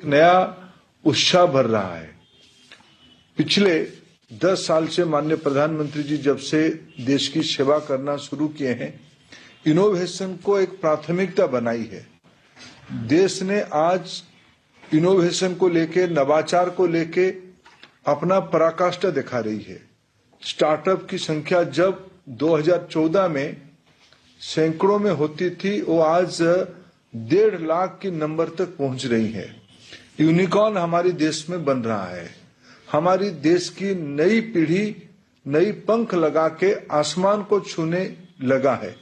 नया उत्साह भर रहा है। पिछले 10 साल से माननीय प्रधानमंत्री जी जब से देश की सेवा करना शुरू किए हैं, इनोवेशन को एक प्राथमिकता बनाई है। देश ने आज इनोवेशन को लेके, नवाचार को लेके अपना पराकाष्ठा दिखा रही है। स्टार्टअप की संख्या जब 2014 में सैकड़ों में होती थी, वो आज 1.5 लाख की नंबर तक पहुंच रही है। यूनिकॉर्न हमारे देश में बन रहा है। हमारी देश की नई पीढ़ी नई पंख लगा के आसमान को छूने लगा है।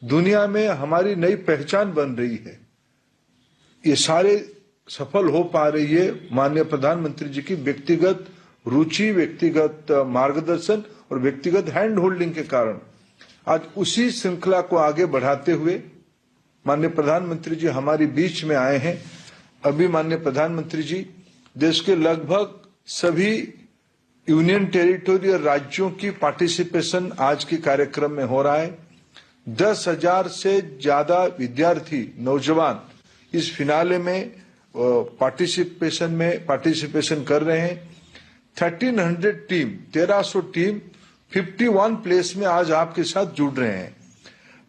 दुनिया में हमारी नई पहचान बन रही है। ये सारे सफल हो पा रही है माननीय प्रधानमंत्री जी की व्यक्तिगत रुचि, व्यक्तिगत मार्गदर्शन और व्यक्तिगत हैंड होल्डिंग के कारण। आज उसी श्रृंखला को आगे बढ़ाते हुए माननीय प्रधानमंत्री जी हमारे बीच में आए हैं। अभी माननीय प्रधानमंत्री जी देश के लगभग सभी यूनियन टेरिटोरी और राज्यों की पार्टिसिपेशन आज के कार्यक्रम में हो रहा है। 10,000 से ज्यादा विद्यार्थी, नौजवान इस फिनाले में पार्टिसिपेशन कर रहे हैं। 1300 टीम, 1300 टीम 51 प्लेस में आज आपके साथ जुड़ रहे हैं।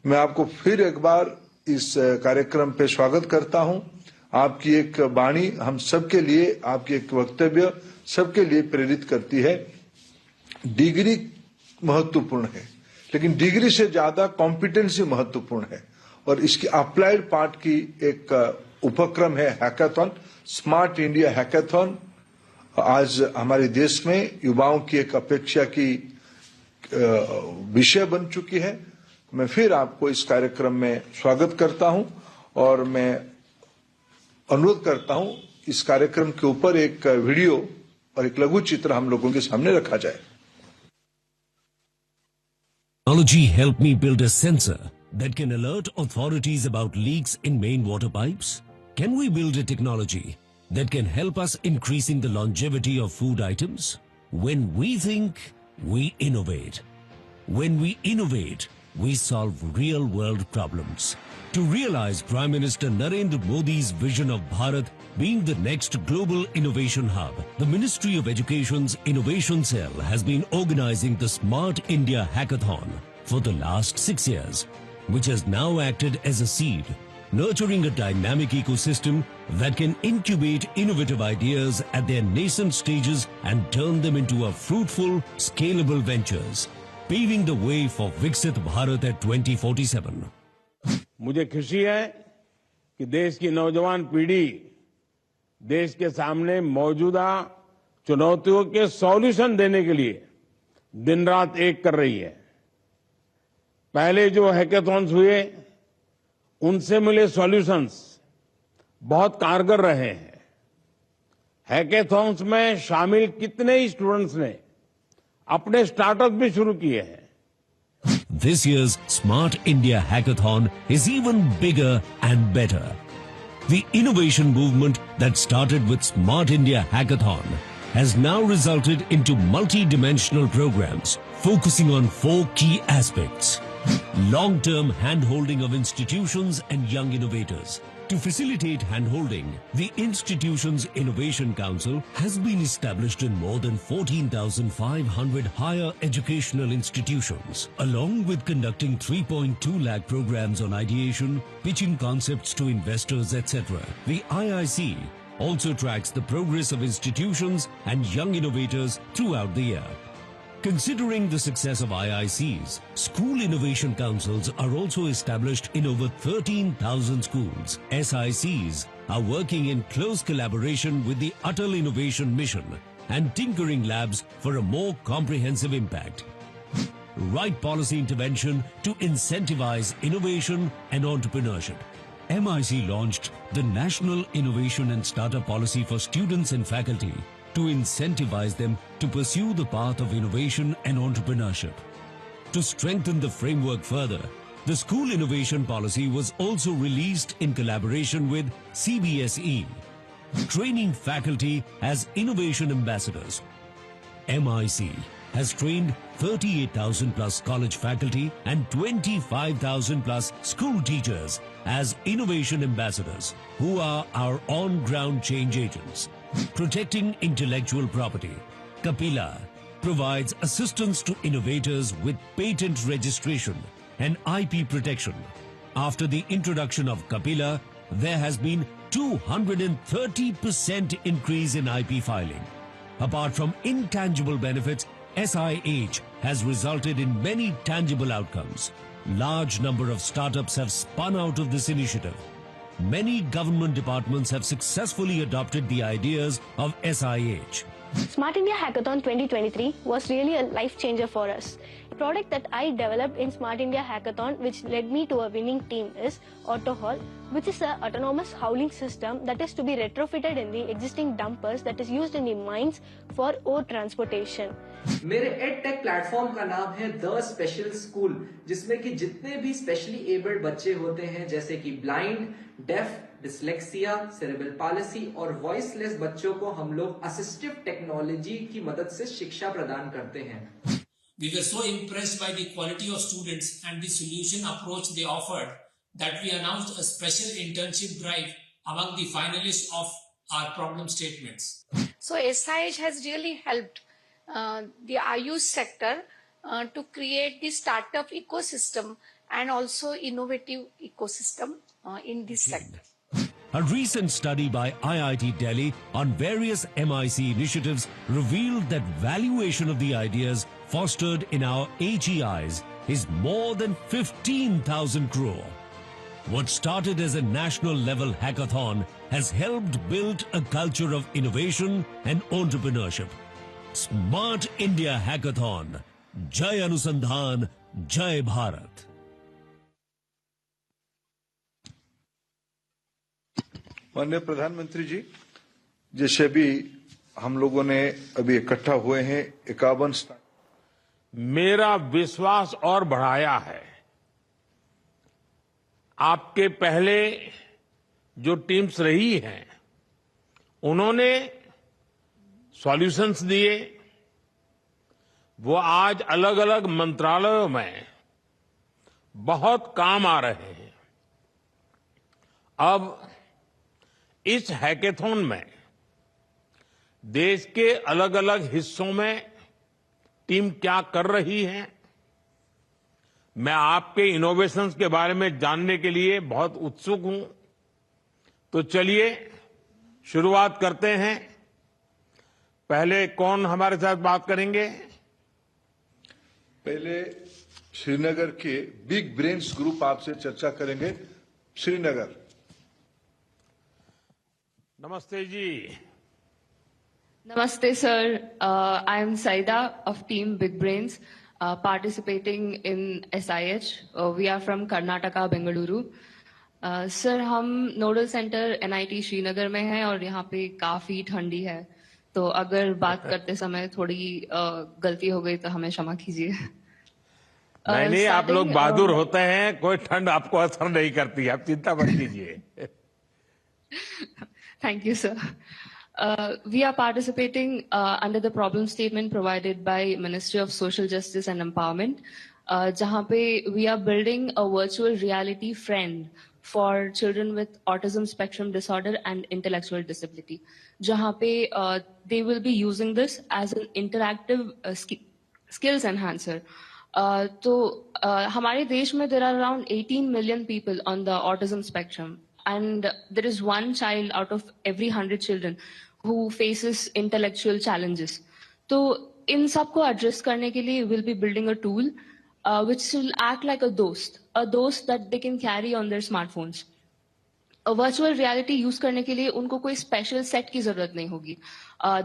मैं आपको फिर एक बार इस कार्यक्रम पे स्वागत करता हूं। आपकी एक वाणी हम सबके लिए, आपकी एक वक्तव्य सबके लिए प्रेरित करती है। डिग्री महत्वपूर्ण है, लेकिन डिग्री से ज्यादा कॉम्पिटेंसी महत्वपूर्ण है और इसकी अप्लाइड पार्ट की एक उपक्रम है हैकाथॉन, स्मार्ट इंडिया हैकाथॉन। आज हमारे देश में युवाओं की एक अपेक्षा की विषय बन चुकी है। मैं फिर आपको इस कार्यक्रम में स्वागत करता हूं और मैं अनुरोध करता हूं इस कार्यक्रम के ऊपर एक वीडियो और एक लघु चित्र हम लोगों के सामने रखा जाए। Technology helped me build a sensor that can alert authorities about leaks in main water pipes. Can we build a technology that can help us increasing the longevity of food items? When we think, we innovate. When we innovate, we solve real-world problems. To realize Prime Minister Narendra Modi's vision of Bharat being the next global innovation hub, the Ministry of Education's Innovation Cell has been organizing the Smart India Hackathon for the last 6 years, which has now acted as a seed, nurturing a dynamic ecosystem that can incubate innovative ideas at their nascent stages and turn them into a fruitful, scalable ventures, paving the way for Viksit Bharat at 2047. मुझे खुशी है कि देश की नौजवान पीढ़ी देश के सामने मौजूदा चुनौतियों के सॉल्यूशन देने के लिए दिन रात एक कर रही है। पहले जो हैकाथॉन्स हुए उनसे मिले सॉल्यूशंस बहुत कारगर रहे हैं। हैकाथॉन्स में शामिल कितने ही स्टूडेंट्स ने अपने स्टार्टअप भी शुरू किए हैं। This year's Smart India Hackathon is even bigger and better. The innovation movement that started with Smart India Hackathon has now resulted into multi-dimensional programs focusing on 4 key aspects. Long-term hand-holding of institutions and young innovators. To facilitate hand-holding, the institution's Innovation Council has been established in more than 14,500 higher educational institutions, along with conducting 3.2 lakh programs on ideation, pitching concepts to investors, etc. The IIC also tracks the progress of institutions and young innovators throughout the year. Considering the success of IICs, school innovation councils are also established in over 13,000 schools. SICs are working in close collaboration with the Atal Innovation Mission and tinkering labs for a more comprehensive impact. Right policy intervention to incentivize innovation and entrepreneurship. MIC launched the National Innovation and Startup Policy for students and faculty to incentivize them to pursue the path of innovation and entrepreneurship. To strengthen the framework further, the School Innovation Policy was also released in collaboration with CBSE, training faculty as innovation ambassadors. MIC has trained 38,000 plus college faculty and 25,000 plus school teachers as innovation ambassadors who are our on-ground change agents. Protecting intellectual property, Kapila provides assistance to innovators with patent registration and IP protection. After the introduction of Kapila, there has been 230% increase in IP filing. Apart from intangible benefits, SIH has resulted in many tangible outcomes. Large number of startups have spun out of this initiative. Many government departments have successfully adopted the ideas of SIH. Smart India Hackathon 2023 was really a life changer for us. The product that I developed in Smart India Hackathon, which led me to a winning team, is AutoHaul, which is an autonomous hauling system that is to be retrofitted in the existing dumpers that is used in the mines for ore transportation. मेरे edtech platform का नाम है the special school, जिसमें कि जितने भी specially abled बच्चे होते हैं, जैसे कि blind, deaf, dyslexia, cerebral palsy और वॉइसलेस बच्चों को हम लोग असिस्टिव टेक्नोलॉजी की मदद से शिक्षा प्रदान करते हैं. We were so impressed by the quality of students and the solution approach they offered that we announced a special internship drive among the finalists of our problem statements. So SIH has really helped the Ayush sector to create the startup ecosystem and also innovative ecosystem in this sector. A recent study by IIT Delhi on various MIC initiatives revealed that valuation of the ideas fostered in our HEIs is more than 15,000 crore. What started as a national level hackathon has helped build a culture of innovation and entrepreneurship. Smart India Hackathon. Jai Anusandhan, Jai Bharat. माननीय प्रधानमंत्री जी, जैसे भी हम लोगों ने अभी इकट्ठा हुए हैं 51 मेरा विश्वास और बढ़ाया है. आपके पहले जो टीम्स रही हैं, उन्होंने सॉल्यूशंस दिए, वो आज अलग अलग मंत्रालयों में बहुत काम आ रहे हैं. अब इस हैकेथॉन में देश के अलग अलग हिस्सों में टीम क्या कर रही है, मैं आपके इनोवेशंस के बारे में जानने के लिए बहुत उत्सुक हूं. तो चलिए शुरुआत करते हैं. पहले कौन हमारे साथ बात करेंगे? पहले श्रीनगर के बिग ब्रेन्स ग्रुप आपसे चर्चा करेंगे. श्रीनगर. नमस्ते जी. Namaste, sir. I am Saida of Team Big Brains, participating in SIH. We are from Karnataka, Bengaluru. Sir, हम नोडल सेंटर NIT श्रीनगर में हैं और यहाँ पे काफी ठंडी है, तो अगर बात करते समय थोड़ी गलती हो गई तो हमें क्षमा कीजिए. नहीं, आप लोग बहादुर होते हैं, कोई ठंड आपको असर नहीं करती, आप चिंता मत कीजिए. Thank you, sir. We are participating under the problem statement provided by Ministry of Social Justice and Empowerment, जहाँ पे we are building a virtual reality friend for children with autism spectrum disorder and intellectual disability, जहाँ पे they will be using this as an interactive skills enhancer. तो हमारे देश में there are around 18 million people on the autism spectrum, and there is one child out of every 100 children who faces intellectual challenges. So in सब को address करने के लिए we'll be building a tool which will act like a dost that they can carry on their smartphones. A virtual reality use करने के लिए उनको कोई special set की जरूरत नहीं होगी.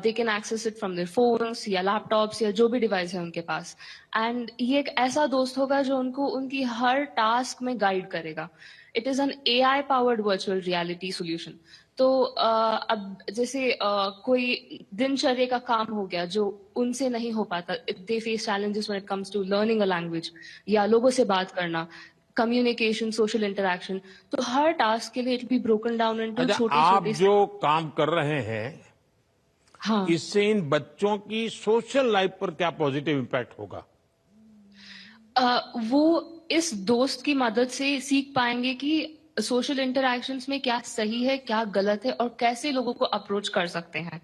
They can access it from their phones या laptops या जो भी device है उनके पास. And ये एक ऐसा दोस्त होगा जो उनको उनकी हर task में guide करेगा. It is an AI powered virtual reality solution. तो अब जैसे कोई दिनचर्या का काम हो गया जो उनसे नहीं हो पाता, they face challenges when it comes to learning a language या लोगों से बात करना, communication, social interaction. तो हर टास्क के लिए it will be broken down into छोटे-छोटे. आप जो काम कर रहे हैं हाँ। इससे इन बच्चों की सोशल लाइफ पर क्या पॉजिटिव इम्पैक्ट होगा? वो इस दोस्त की मदद से सीख पाएंगे कि सोशल इंटरैक्शंस में क्या सही है, क्या गलत है और कैसे लोगों को अप्रोच कर सकते हैं।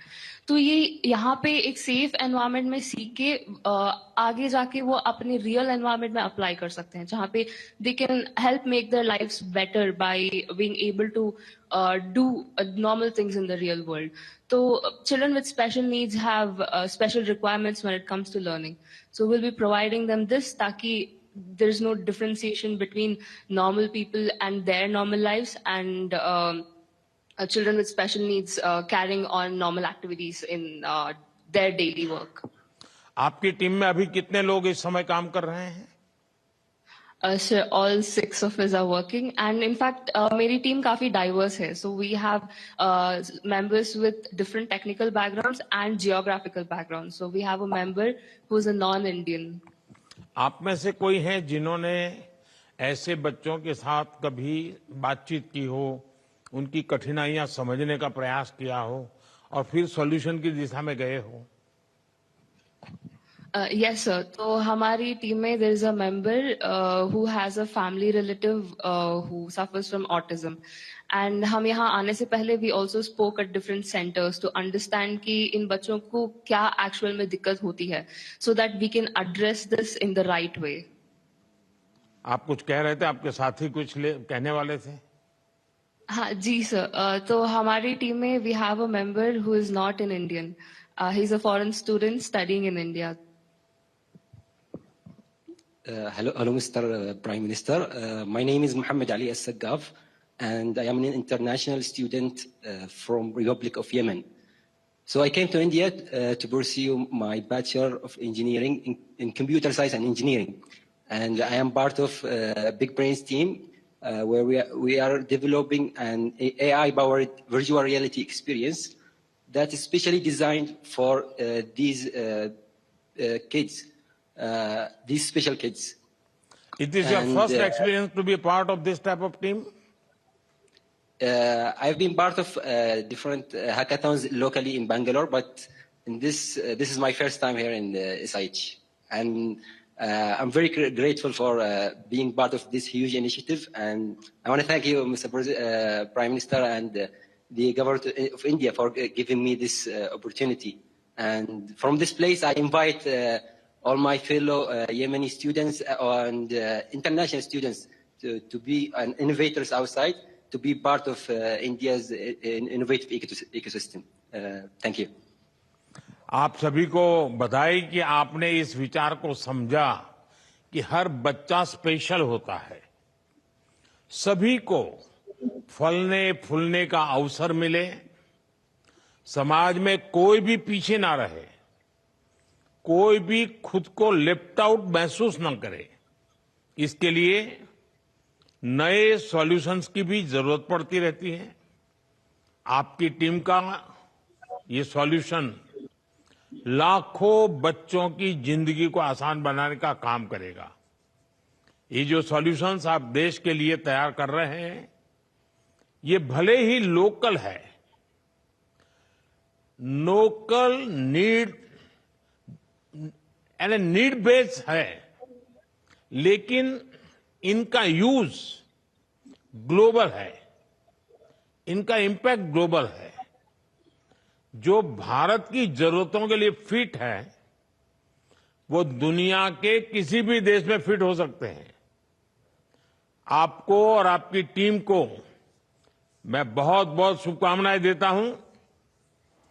तो ये यहाँ पे एक सेफ एनवायरनमेंट में सीख के आगे जाके वो अपने रियल एनवायरनमेंट में अप्लाई कर सकते हैं, जहाँ पे they can help make their lifes better by being able to do normal things in the real world. So children with special needs have special requirements when it comes to learning. So we'll be providing them this ताकि there's no differentiation between normal people and their normal lives and children with special needs carrying on normal activities in their daily work. आपकी team में अभी कितने लोग इस समय काम कर रहे हैं? Sir, all 6 of us are working, and in fact, मेरी team काफी diverse है. So we have members with different technical backgrounds and geographical backgrounds. So we have a member who is a non-Indian. आप में से कोई है जिन्होंने ऐसे बच्चों के साथ कभी बातचीत की हो, उनकी कठिनाइयां समझने का प्रयास किया हो और फिर सॉल्यूशन की दिशा में गए हो? Yes, sir. तो हमारी टीम में there is a member who has a family relative who suffers from autism. And हम यहाँ आने से पहले we also spoke at different centers to understand कि इन बच्चों को क्या actual में दिक्कत होती है, so that we can address this in the right way. आप कुछ कह रहे थे, आपके साथी कुछ कहने वाले थे? हाँ जी सर, तो हमारी टीम में we have a member who is not an Indian. He's a foreign student studying in India. Hello, Mr. Prime Minister. My name is Mohammed Ali As-Saggaf, and I am an international student from Republic of Yemen. So I came to India to pursue my Bachelor of Engineering in Computer Science and Engineering. And I am part of a Big Brains team where we are developing an AI-powered virtual reality experience that is specially designed for these kids. These special kids. It is your first experience to be a part of this type of team? I've been part of different hackathons locally in Bangalore, but in this is my first time here in the SIH. And I'm very grateful for being part of this huge initiative. And I want to thank you, Mr. Prime Minister, and the government of India for giving me this opportunity. And from this place, I invite all my fellow Yemeni students and international students to be innovators outside, to be part of India's innovative ecosystem. Thank you. आप सभी को बधाई कि आपने इस विचार को समझा कि हर बच्चा स्पेशल होता है, सभी को फलने फूलने का अवसर मिले, समाज में कोई भी पीछे ना रहे, कोई भी खुद को लेफ्ट आउट महसूस न करे। इसके लिए नए सॉल्यूशंस की भी जरूरत पड़ती रहती है। आपकी टीम का ये सॉल्यूशन लाखों बच्चों की जिंदगी को आसान बनाने का काम करेगा। ये जो सॉल्यूशंस आप देश के लिए तैयार कर रहे हैं, ये भले ही लोकल है, लोकल नीड बेस्ड है, लेकिन इनका यूज ग्लोबल है, इनका इंपैक्ट ग्लोबल है। जो भारत की जरूरतों के लिए फिट है, वो दुनिया के किसी भी देश में फिट हो सकते हैं। आपको और आपकी टीम को मैं बहुत बहुत शुभकामनाएं देता हूं।